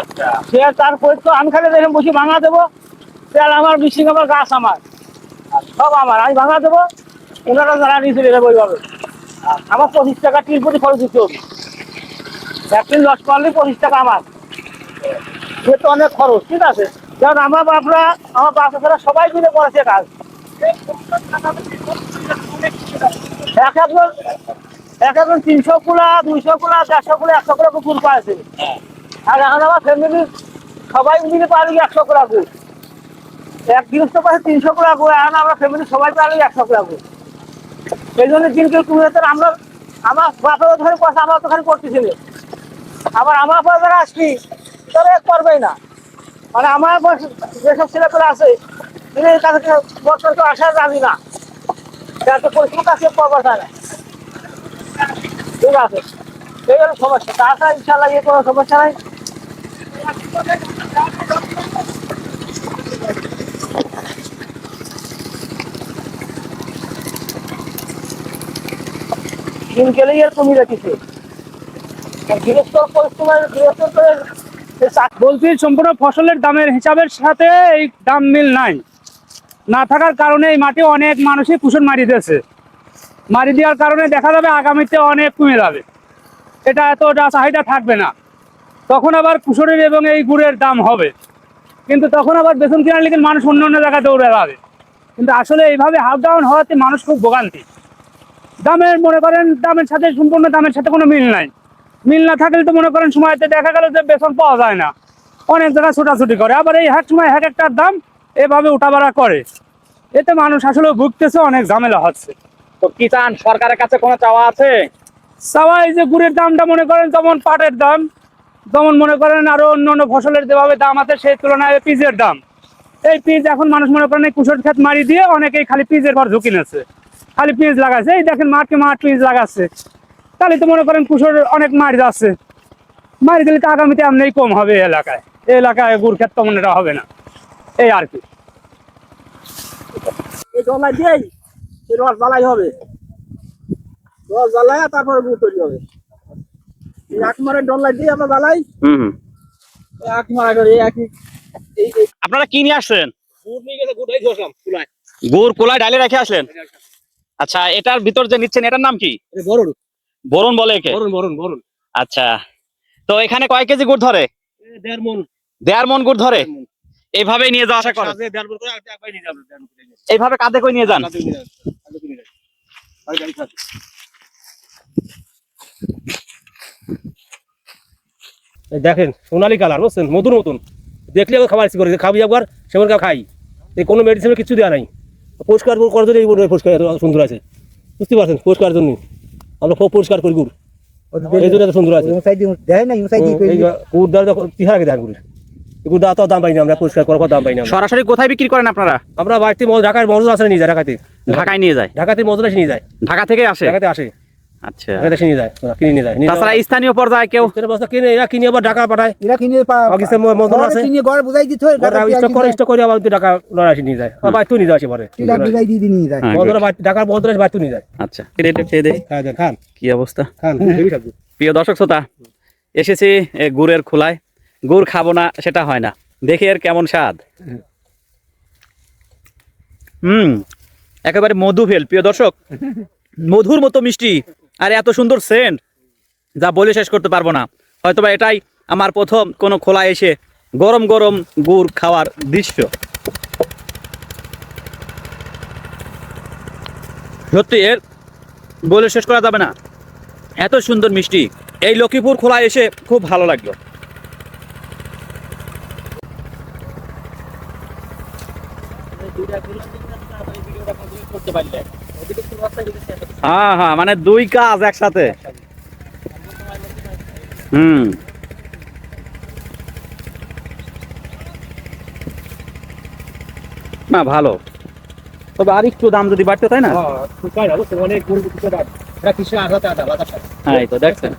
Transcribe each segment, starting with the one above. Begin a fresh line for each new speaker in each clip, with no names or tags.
আচ্ছা,
সে তারপরে তো আমি খালি দেখে বসে ভাঙা দেবো, তেল আমার, মিশিং আমার, গাছ আমার, সব আমার, আমি ভাঙা দেবো, ওনারা যারা নিয়ে চলে যাবে ওইভাবে। আমার 25 টাকা টির প্রতি খরচ দিতে হবে, একদিন লস করলে 25 টাকা আমার, সে তো অনেক খরচ। ঠিক আছে, যেমন আমার বাপরা, আমার বাচ্চারা সবাই মিলে করেছে কাজ। এক একজন 300 কুলা, 200 কুলা, 400 কুলা, 100 কুলা কুকুর পাইছে। আর এখন আমার ফ্যামিলি সবাই মিলে পারলি 100 কুলা কুকুর, এক গৃহস্থ পাশে 300 কুলা কুকুর, এখন আমরা ফ্যামিলি সবাই পারলি 100 কুলা কুকুর। সেই জন্য দিনকে কুমিরের আমরা, আমার বাপের ওখানে পয়সা আমার ওখানে করতেছিল, আবার আমার পর যারা আসছি তারা করবেই না। মানে আমার যেসব ছেলেপেলে আছে তাদেরকে বছর তো আসা যাবি না, পরিশ্রম কাছে করবার চায় না। ঠিক আছে, এই হলো সমস্যা, তাছাড়া ইনশাল্লাহ কোনো সমস্যা নাই। দিন গেলেই আর কমিয়ে রাখিছে গৃহস্থ পরিশ্রমের, গৃহস্থ করে
বলছি সম্পূর্ণ ফসলের দামের হিসাবের সাথে এই দাম মিল নাই, না থাকার কারণে এই মাটি অনেক মানুষই কুশন মারি দিয়েছে। মারি দেওয়ার কারণে দেখা যাবে আগামীতে অনেক কমে যাবে, এটা এতটা চাহিদা থাকবে না। তখন আবার কুশনের এবং এই গুড়ের দাম হবে, কিন্তু তখন আবার বেতন কেনার লিখে মানুষ অন্য অন্য জায়গায় দৌড়ে যাবে। কিন্তু আসলে এইভাবে হাফ ডাউন হওয়াতে মানুষ খুব ভোগান্তি। দামের মনে করেন দামের সাথে সম্পূর্ণ দামের সাথে কোনো মিল নাই। মিল না থাকলে তো মনে করেন সময়তে দেখা গেল যে বেতন পাওয়া যায় না, অনেক জায়গায় ছোটাছুটি করে, আবার এই এক সময় এক একটার দাম এভাবে উঠাবাড়া করে, এতে মানুষ আসলে ভুগতেছে, অনেক ঝামেলা হচ্ছে।
তো কি চান, সরকারের কাছে কোনো চাওয়া আছে?
চাওয়া এই যে গুড়ের দামটা মনে করেন যেমন পাটের দাম, যেমন মনে করেন আরো অন্য অন্য ফসলের যেভাবে দাম আছে সেই তুলনায় পিজের দাম, এই পিজ এখন মানুষ মনে করেন এই কুশল ক্ষেত মারি দিয়ে অনেকেই খালি পিজের ঘর ঝুঁকি নিচ্ছে, খালি পিজ লাগাচ্ছে। এই দেখেন মাঠে মাঠ পিজ লাগাচ্ছে, তাহলে তো মনে করেন কুশল অনেক মারি যাচ্ছে, মারি দিলে তো আগামীতে এমনি কম হবে এই এলাকায় গুড় ক্ষেত তেমন এটা হবে না, এই আর কি।
এই জলাই দিয়েই এই রস জ্বালাই হবে, রস জ্বালাই তারপরে গুড় তৈরি হবে। এক মারে ডলাই দিয়ে আমরা জ্বালাই, এক মারা করে একই।
আপনারা কি নিয়ে আসছেন?
গুড় নিয়ে গেছে, গুড় এই ধরলাম কুলায়,
গুড় কোলায় ডালে রেখে আসলেন। আচ্ছা, এটার ভিতর যে নিচ্ছেন এটার নাম কি?
বরুণ,
বরুণ বলে একে?
বরুণ, বরুণ, বরুণ।
আচ্ছা, তো এখানে কয় কেজি গুড় ধরে?
1.5 মণ।
1.5 মণ গুড় ধরে? এইভাবেই নিয়ে যাওয়া আসা করে?
1.5 মণ করে একবারে নিয়ে যাবে।
এইভাবে কাঁধে করে নিয়ে যান?
দেখেন সোনালি কালার, বুঝছেন, মধুর মতন দেখলে খাবার ইচ্ছে করে খাবি, একবার সেমন খাই। এই কোনো মেডিসিন কিছু দেওয়া নাই, পরিষ্কার করার জন্য এই পরিষ্কার এত সুন্দর আছে, বুঝতে পারছেন, পরিষ্কার জন্য আমরা খুব পরিষ্কার করি গুড়, এই জন্য এত সুন্দর আছে। গুড় দেওয়া যখন তিহার আগে দেন গুড়, গুড় দেওয়া তো দাম পাই না, আমরা পরিষ্কার করার দাম পাই না।
সরাসরি কোথায় বিক্রি করেন আপনারা?
আমরা বাড়িতে ঢাকার মজুদ আসে নিয়ে যায়,
ঢাকায় নিয়ে যায়?
ঢাকাতে মজুদ আসে নিয়ে যায়,
ঢাকা থেকে আসে?
ঢাকাতে আসে।
আচ্ছা,
ঢাকাতে নিয়ে যায়, কিনে নিয়ে যায়।
তাছাড়া স্থানীয় পর্যায়ে কেউ
কিনে, এরা কিনে আবার ঢাকা পাঠায়,
এরা কিনে
মজুদ আছে
কিনে ঘরে বুঝাই দিতে হয়,
স্টক করে আবার ঢাকা লড়াই নিয়ে যায়, আবার তুই নিয়ে যায় পরে
বুঝাই দিয়ে নিয়ে যায়।
ঢাকার মজুদ আসে, তুই নিয়ে যায়।
আচ্ছা, এটা খেয়ে দেই।
খান,
কি অবস্থা?
খান।
প্রিয় দর্শক শ্রোতা, এসেছি গুড়ের খোলায়, গুড় খাবো না সেটা হয় না, দেখি এর কেমন স্বাদ। একেবারে মধু ফেল প্রিয় দর্শক, মধুর মতো মিষ্টি, আর এত সুন্দর সেন্ট যা বলে শেষ করতে পারবো না। হয়তোবা এটাই আমার প্রথম কোনো খোলায় এসে গরম গরম গুড় খাওয়ার দৃশ্য। সত্যি এর বলে শেষ করা যাবে না, এত সুন্দর মিষ্টি। এই লক্ষ্মীপুর খোলায় এসে খুব ভালো লাগলো। হ্যাঁ হ্যাঁ, মানে দুই কাজ একসাথে। না ভালো, তবে আর একটু দাম যদি বাড়তো, তাই না? হ্যাঁ, তো দেখছেন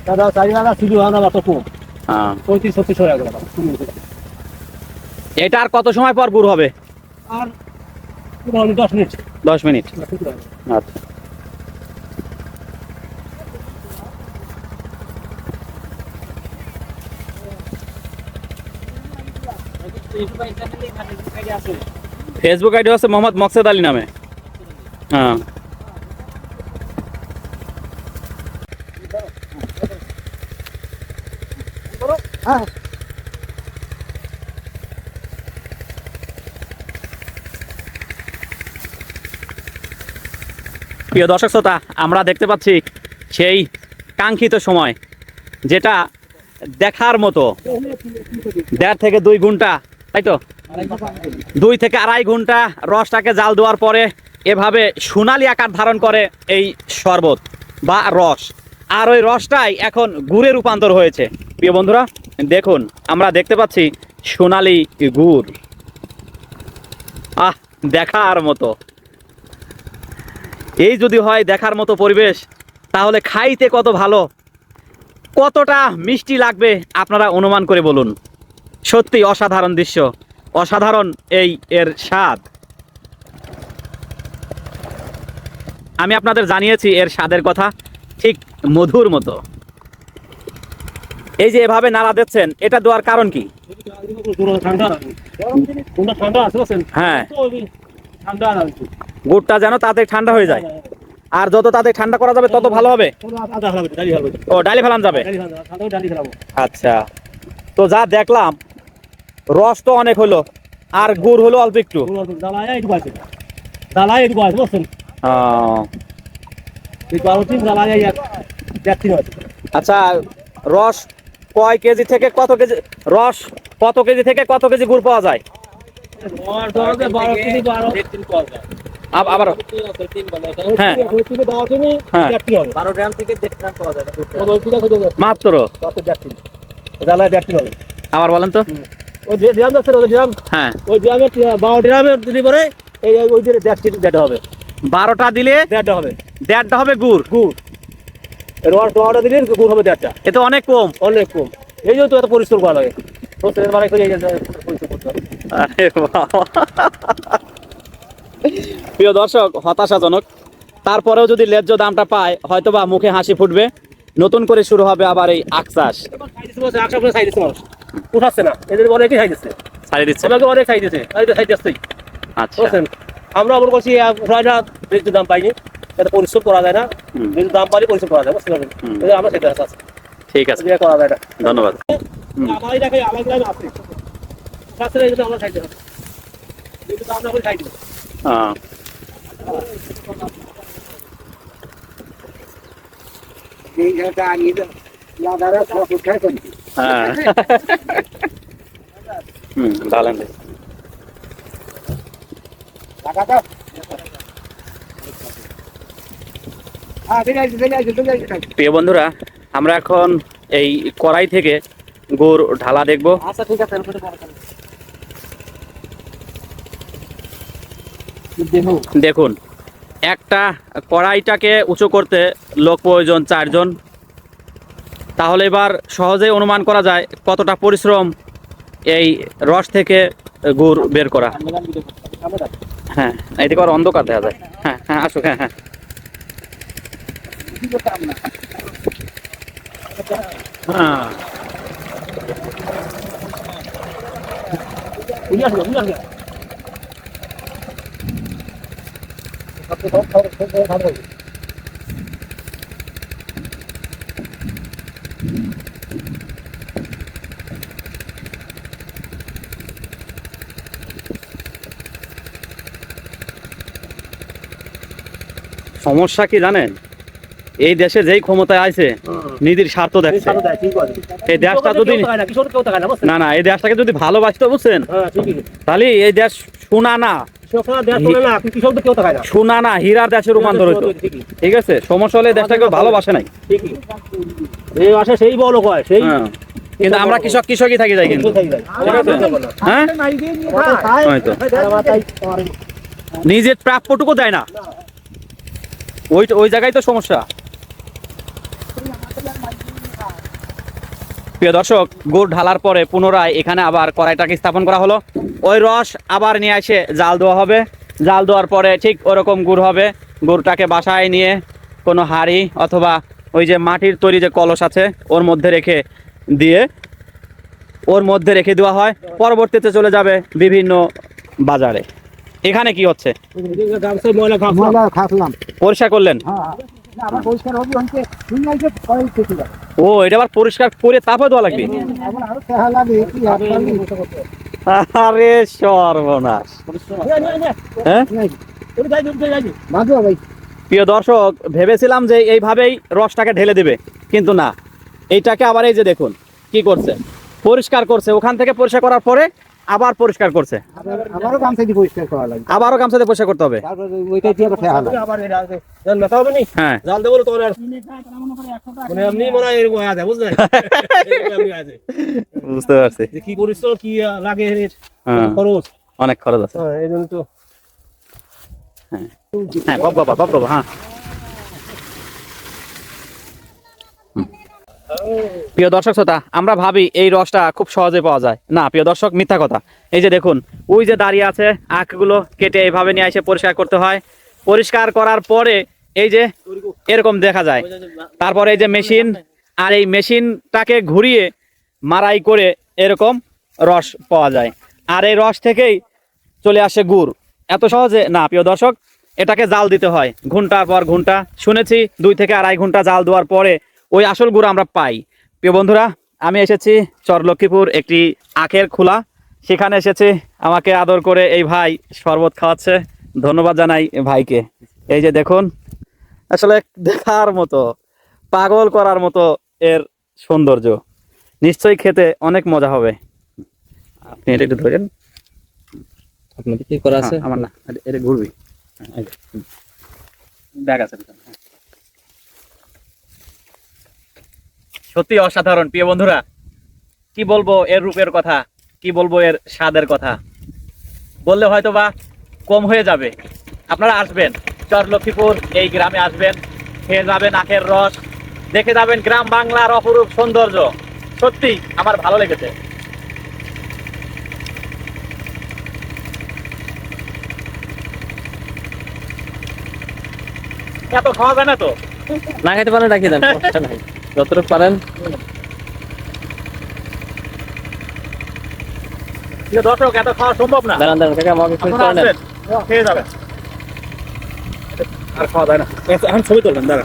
দাদা 4,000 ছিল, আমরা কত কম, 35-36 টাকা।
এটা আর কত সময় পর গুড় হবে?
আর 10 মিনিট।
10 মিনিট। আচ্ছা। ফেসবুক আইডি আছে মোহাম্মদ মকসেদ আলী নামে। হ্যাঁ। প্রিয় দর্শক শ্রোতা, আমরা দেখতে পাচ্ছি সেই কাঙ্ক্ষিত সময়, যেটা দেখার মতো। 1.5 থেকে 2 ঘন্টা, তাই তো? 2 থেকে 2.5 ঘন্টা রসটাকে জাল দেওয়ার পরে এভাবে সোনালি আকার ধারণ করে এই শরবত বা রস। আর ওই রসটাই এখন গুড়ে রূপান্তর হয়েছে। প্রিয় বন্ধুরা দেখুন, আমরা দেখতে পাচ্ছি সোনালি গুড়। দেখার মতো। এই যদি হয় দেখার মতো পরিবেশ, তাহলে খাইতে কত ভালো, কতটা মিষ্টি লাগবে আপনারা অনুমান করে বলুন। সত্যি অসাধারণ দৃশ্য, অসাধারণ এর স্বাদ। আমি আপনাদের জানিয়েছি এর স্বাদের কথা, ঠিক মধুর মতো। এই যে এভাবে নাড়া দিচ্ছেন, এটা দেওয়ার কারণ কি? হ্যাঁ, গুড়টা যেন তাড়াতাড়ি ঠান্ডা হয়ে যায়। আর যত তাড়াতাড়ি ঠান্ডা করা যাবে তত ভালো হবে। ও, ডালি ফেলান যাবে। আচ্ছা, তো যা দেখলাম রস তো অনেক হলো, আর গুড় হলো অল্প একটু। আচ্ছা, রস কয় কেজি থেকে কত কেজি, রস কত কেজি থেকে কত কেজি গুড় পাওয়া যায়? আবার হ্যাঁ, 12 গ্রাম থেকে 1.5 গ্রাম পাওয়া যায় মাত্র। আবার বলেন তো।
ওই যে ড্রাম আছে, ওই ড্রাম,
হ্যাঁ,
ওই ড্রামে 12 ড্রামের দিলে পরে এই ওই যে 1.5 হবে।
12টা দিলে
1.5 হবে।
1.5 হবে গুড়।
রস 12টা দিলে গুড় হবে 1.5টা।
এ তো অনেক কম।
অনেক কম। এই জন্য তো এত পরিশ্রম করা লাগে। প্রত্যেকবার বাড়াই করে পরিশ্রম করতে হবে।
আরে বাবা। প্রিয় দর্শক, হতাশাজনক। তারপরেও যদি ন্যায্য দামটা পায়, হয়তোবা মুখে হাসি ফুটবে। নতুন করে শুরু হবে আবার এই আখ চাষ।
উঠাচ্ছে না, এদের অনেকেই খাই দিচ্ছে,
ছাড়ি দিচ্ছে।
আমাকে অনেক খাই দিচ্ছে, খাই দিচ্ছেই।
আচ্ছা,
বুঝছেন, আমরা মনে করছি উঠাইটা ন্যায্য দাম পাইনি, এত পরিশ্রম করা যায় না। ন্যায্য দাম পাইলে পরিশ্রম করা যায়, বুঝতে পারবেন? আমরা সেটা আছে,
ঠিক আছে,
করা যায় না।
ধন্যবাদ।
আমার এলাকায় আমার গ্রামে আছে, উঠাচ্ছে না, এই জন্য আমরা খাইতে হবে, কিন্তু আমরা করে খাই দিই।
হ্যাঁ, ভালো। প্রিয় বন্ধুরা, আমরা এখন এই কড়াই থেকে গুড় ঢালা দেখবো।
আচ্ছা, ঠিক আছে।
দেখুন, একটা কড়াইটাকে উঁচু করতে লোক প্রয়োজন 4 জন। তাহলে এবার সহজেই অনুমান করা যায় কতটা পরিশ্রম এই রস থেকে গুড় বের করা। হ্যাঁ, এদিকে আর অন্ধকার দেখা যায়। হ্যাঁ হ্যাঁ, আসুক। হ্যাঁ হ্যাঁ, সমস্যা কি জানেন? এই দেশে যেই ক্ষমতায় আছে নিজের স্বার্থ দেখছে। এই দেশটা যদি না, এই দেশটাকে যদি ভালোবাসতো, বুঝছেন, তাহলে এই দেশ সোনা না হীরার দেশে রূপান্তর হতো। ঠিক আছে, সমস্যা হলে দেশটাকে ভালোবাসে নাই।
সেই বড় হয় সেই,
কিন্তু আমরা কৃষকই থাকি যাই। কিন্তু হ্যাঁ, হয়তো নিজের প্রাপ্যটুকু দেয় না। ওই জায়গায় তো সমস্যা। প্রিয় দর্শক, গুড় ঢালার পরে পুনরায় এখানে আবার কড়াইটাকে স্থাপন করা হলো। ওই রস আবার নিয়ে এসে জাল দেওয়া হবে। জাল দেওয়ার পরে ঠিক ওরকম গুড় হবে। গুড়টাকে বাসায় নিয়ে কোনো হাঁড়ি অথবা ওই যে মাটির তৈরি যে কলস আছে ওর মধ্যে রেখে দেওয়া হয়। পরবর্তীতে চলে যাবে বিভিন্ন বাজারে। এখানে কি হচ্ছে?
গামছা ময়লা খাওয়া
ময়লা খাসলাম।
পরিষ্কার করলেন?
হ্যাঁ না, আবার পরিষ্কার হবে অনেকে দুনিয়া যে কয় কিছু না।
ও, এটা আবার পরিষ্কার করে তারপরে দেওয়া লাগবে?
এখন আরো দেখা লাগে কি আপনি
আরে সর্বনাশ! হ্যাঁ,
বাজু ভাই।
প্রিয় দর্শক, ভেবেছিলাম যে এইভাবেই রসটাকে ঢেলে দেবে, কিন্তু না, এইটাকে আবার এই যে দেখুন কি করছে, পরিষ্কার করছে। ওখান থেকে পরিষ্কার করার পরে আবার পরিষ্কার করছে,
আমারও গামছা দিয়ে পরিষ্কার করা লাগে।
আবারও গামছা দিয়ে পরিষ্কার করতে হবে।
তারপরে ওইটাই দিয়ে আবার দেখা লাগে।
আবার ব্যথা হবে নি
হ্যাঁ,
জাল দেবো তোমার আর মানে এমনি মনে হয় এরকম আছে বুঝলেন এরকম আছে।
বুঝতে পারছি।
যে কি পরিশ্রম কি লাগে এর
হ্যাঁ,
খরচ
অনেক খরচ আছে।
এই জন্য তো
হ্যাঁ, বাবা, হ্যাঁ। প্রিয় দর্শক শ্রোতা, আমরা ভাবি এই রসটা খুব সহজে পাওয়া যায়। না প্রিয় দর্শক, মিথ্যা কথা। এই যে দেখুন, ওই যে দাঁড়িয়ে আছে, আখগুলো কেটে এইভাবে নিয়ে এসে পরিষ্কার করতে হয়। পরিষ্কার করার পরে এই যে এরকম দেখা যায়। তারপরে এই যে মেশিন, আর এই মেশিনটাকে ঘুরিয়ে মারাই করে এরকম রস পাওয়া যায়। আর এই রস থেকেই চলে আসে গুড়। এত সহজে না প্রিয় দর্শক, এটাকে জাল দিতে হয় ঘন্টার পর ঘন্টা। শুনেছি 2 থেকে 2.5 ঘন্টা জাল দেওয়ার পরে ওই আসল গুড় আমরা পাই। প্রিয় বন্ধুরা, আমি এসেছি চরলক্ষ্মীপুর একটি আখের খোলা। সেখানে এসেছি, আমাকে আদর করে এই ভাই শরবত খাওয়াচ্ছে। ধন্যবাদ জানাই ভাইকে। এই যে দেখুন, আসলে দেখার মতো, পাগল করার মতো এর সৌন্দর্য। নিশ্চয়ই খেতে অনেক মজা হবে। আপনি এটা একটু ধরেন।
আপনাদের কি করা আছে?
আমার না, এটা ঘুরবি। ব্যাগ আছে। সত্যি অসাধারণ প্রিয় বন্ধুরা। কি বলবো এর রূপের কথা, কি বলবো এর স্বাদের কথা, বললে হয়তো বা কম হয়ে যাবে। আপনারা আসবেন চরলক্ষ্মীপুর, এই গ্রামে আসবেন, খেয়ে যাবেন আখের রস, দেখে যাবেন গ্রাম বাংলার অপরূপ সৌন্দর্য। সত্যি আমার ভালো লেগেছে। এত খাওয়া যায় না তো?
না খেতে পারেন রাখিয়ে দেন, সমস্যা নাই, যতটুকু পারেন।
প্রিয় দর্শক, এত খাওয়া সম্ভব না।
দাঁড়ান দাঁড়ান কাকা, আমাকে একটু
আপনারা
করে নেন।
আসবেন, খেয়ে যাবেন। আর খাওয়া যায় না। এখন ছবি তুলবেন, দাঁড়া।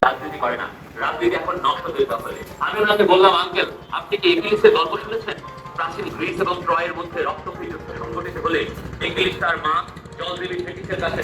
রাজনীতি করে না, রাজনীতি এখন নষ্ট হয়ে গেছে। আমি ওনাকে বললাম, আঙ্কেল আপনি কি ইংলিশের গল্প শুনেছেন? প্রাচীন গ্রিস এবং ট্রয়ের মধ্যে রক্তক্ষয়ী যুদ্ধ সংঘটিত হলে ইংলিশ তার মা জলদেবী থেটিসের কাছে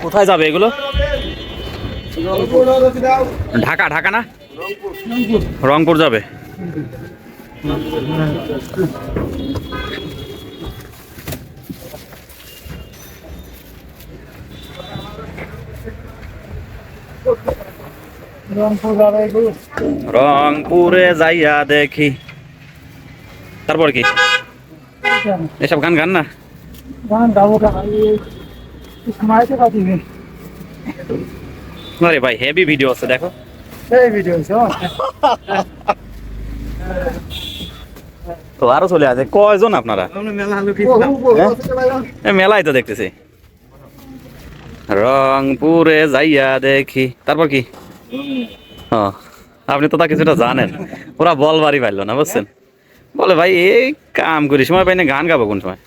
কোথায় যাবে এগুলো? ঢাকা, ঢাকা না, রংপুর যাবে। রংপুরে যাইয়া দেখি। তারপর কি এসব গান গান না?
গান গাবো সময়তে কাটিবে
আরে ভাই, হেভি ভিডিও আছে, দেখো।
এই ভিডিও
তো আরো চলে আসে। কয়জন আপনারা? মেলাই তো দেখতেছি। রংপুরে যাইয়া দেখি, তারপর কি? ও, আপনি তো তা কিছুটা জানেন। ওরা বল বাড়ি পাইল না, বুঝছেন? বলে ভাই এই কাম করি, সময় পাই না, গান গাবো কোন সময়?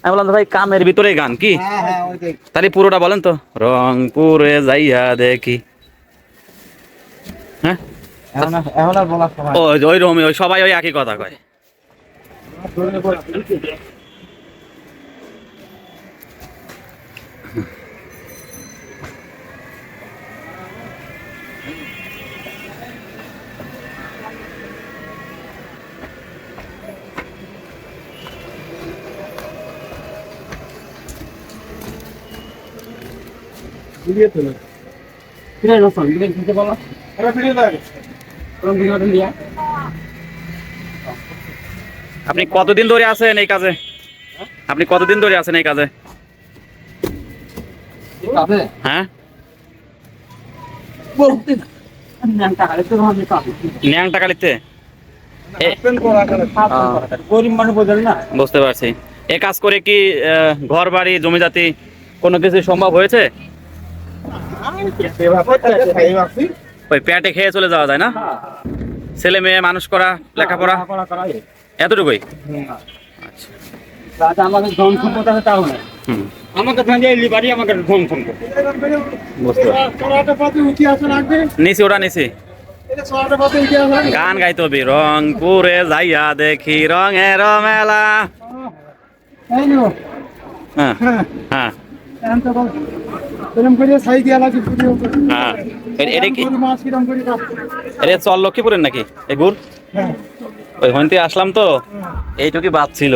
আমি বললাম তো ভাই কামের ভিতরে গান কি
হ্যাঁ হ্যাঁ ওইটাই
তাহলে পুরোটা বলেন তো রংপুরে যাইয়া দেখি। হ্যাঁ
এখন আর বলার সময়
ওই রকমই ওই সবাই ওই একই কথা কয়। আপনি কতদিন ধরে আছেন এই কাজে? আপনি কতদিন ধরে আছেন এই কাজে? হ্যাঁ ন্যাং টাকালিতে
গরিব মানুষ বোঝেন না।
বুঝতে পারছি। এ কাজ করে কি ঘর বাড়ি জমি জাতি কোনো কিছু সম্ভব হয়েছে? ওই পেটে খেয়ে চলে যাওয়া যায় না? ছেলে মেয়ে মানুষ করা, লেখাপড়া এতটুকুই। আচ্ছা
আমাদের ধন সম্পদ আছে তাও না,
হুম
আমাকে ফ্যামিলি বাড়ি আমাকে ধন সম্পদ।
বুঝতে পারছি। নিছি ওটা নিছি গান গাইতে হবে রংপুরে যাইয়া দেখি রঙের মেলা। হ্যাঁ হ্যাঁ হ্যাঁ এটা কি এটা চল লক্ষ্মীপুরের নাকি এগুর? ওই হইতে আসলাম তো এইটুকুই বাদ ছিল।